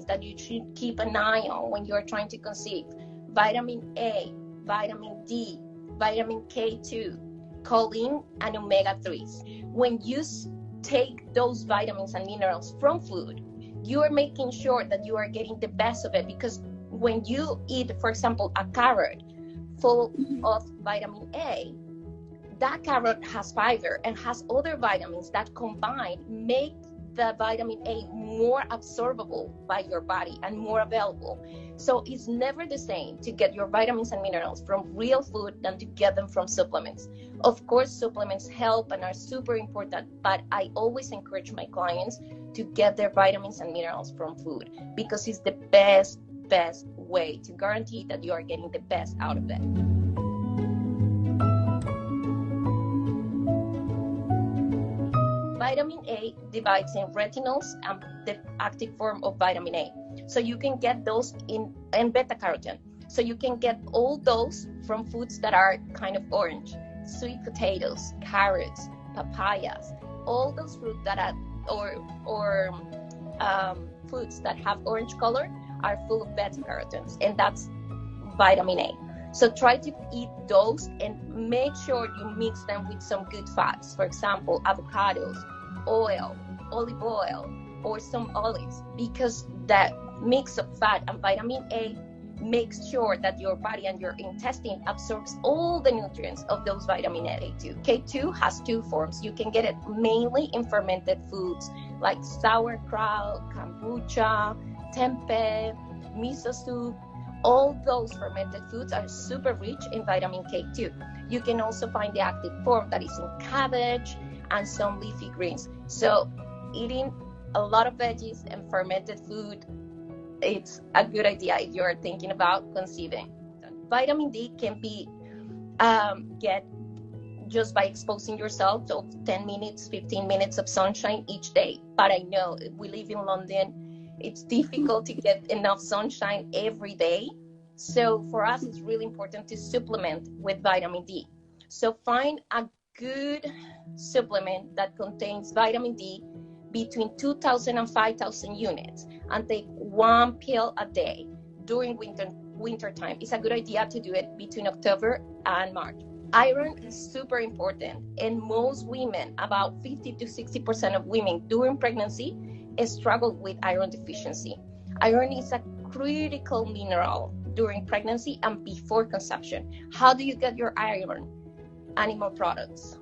that you should keep an eye on when you're trying to conceive: vitamin A, vitamin D, vitamin K2, choline, and omega-3s. When you take those vitamins and minerals from food, you are making sure that you are getting the best of it, because when you eat, for example, a carrot full of vitamin A, that carrot has fiber and has other vitamins that combine make the vitamin A more absorbable by your body and more available. So it's never the same to get your vitamins and minerals from real food than to get them from supplements. Of course, supplements help and are super important, but I always encourage my clients to get their vitamins and minerals from food, because it's the best way to guarantee that you are getting the best out of it. Vitamin A divides in retinols and the active form of vitamin A. So you can get those in beta-carotene. So you can get all those from foods that are kind of orange: sweet potatoes, carrots, papayas, all those fruits that are foods that have orange color are full of beta-carotenes, and that's vitamin A. So try to eat those and make sure you mix them with some good fats. For example, avocados, oil, olive oil, or some olives, because that mix of fat and vitamin A makes sure that your body and your intestine absorbs all the nutrients of those vitamin A2. K2 has two forms. You can get it mainly in fermented foods like sauerkraut, kombucha, tempeh, miso soup. All those fermented foods are super rich in vitamin K2. You can also find the active form that is in cabbage and some leafy greens. So eating a lot of veggies and fermented food, it's a good idea if you're thinking about conceiving. Vitamin D can be get just by exposing yourself to 10 minutes, 15 minutes of sunshine each day. But I know we live in London, it's difficult to get enough sunshine every day. So for us, it's really important to supplement with vitamin D. So find a good supplement that contains vitamin D between 2,000 and 5,000 units, and take one pill a day during winter time. It's a good idea to do it between October and March. Iron is super important, and most women, about 50 to 60% of women during pregnancy, struggle with iron deficiency. Iron is a critical mineral during pregnancy and before conception. How do you get your iron? Animal products.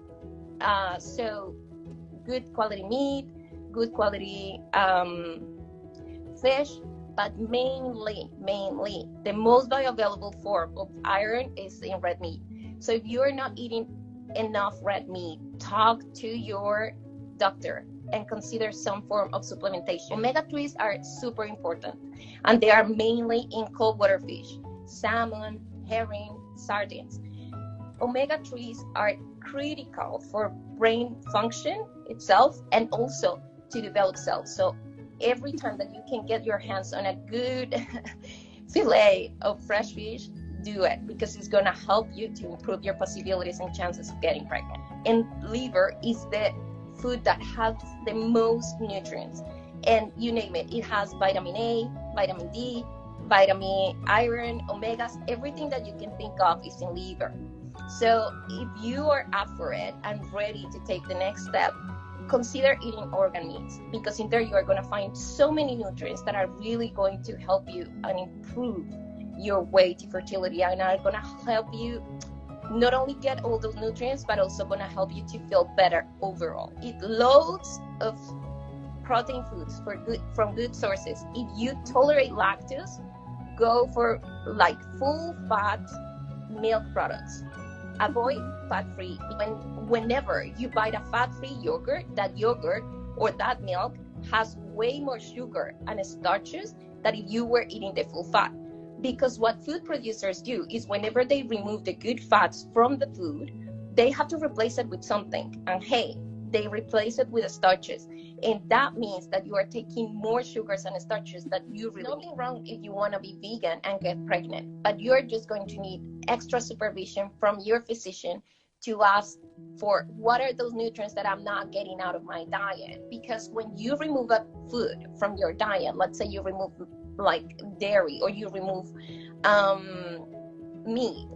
So good quality meat, good quality fish, but mainly the most bioavailable form of iron is in red meat. So if you're not eating enough red meat, talk to your doctor and consider some form of supplementation. Omega-3s are super important, and they are mainly in cold water fish: salmon, herring, sardines. Omega-3s are critical for brain function itself and also to develop cells. So every time that you can get your hands on a good fillet of fresh fish, do it, because it's going to help you to improve your possibilities and chances of getting pregnant. And liver is the food that has the most nutrients, and you name it, it has vitamin A, vitamin D, vitamin, iron, omegas, everything that you can think of is in liver. So if you are up for it and ready to take the next step, consider eating organ meats, because in there you are going to find so many nutrients that are really going to help you and improve your way to fertility, and are going to help you not only get all those nutrients, but also going to help you to feel better overall. Eat loads of protein foods from good sources. If you tolerate lactose, go for like full fat milk products. Avoid fat-free. Whenever you buy a fat-free yogurt, that yogurt or that milk has way more sugar and starches than if you were eating the full fat. Because what food producers do is whenever they remove the good fats from the food, they have to replace it with something. And hey, they replace it with starches. And that means that you are taking more sugars and starches that you really need. Nothing wrong if you want to be vegan and get pregnant, but you're just going to need extra supervision from your physician to ask for what are those nutrients that I'm not getting out of my diet. Because when you remove a food from your diet, let's say you remove like dairy, or you remove meat,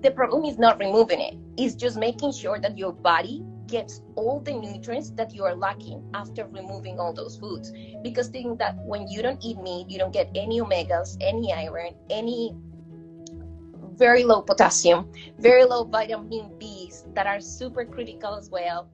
the problem is not removing it. It's just making sure that your body gets all the nutrients that you are lacking after removing all those foods. Because think that when you don't eat meat, you don't get any omegas, any iron, any very low potassium, very low vitamin B's that are super critical as well.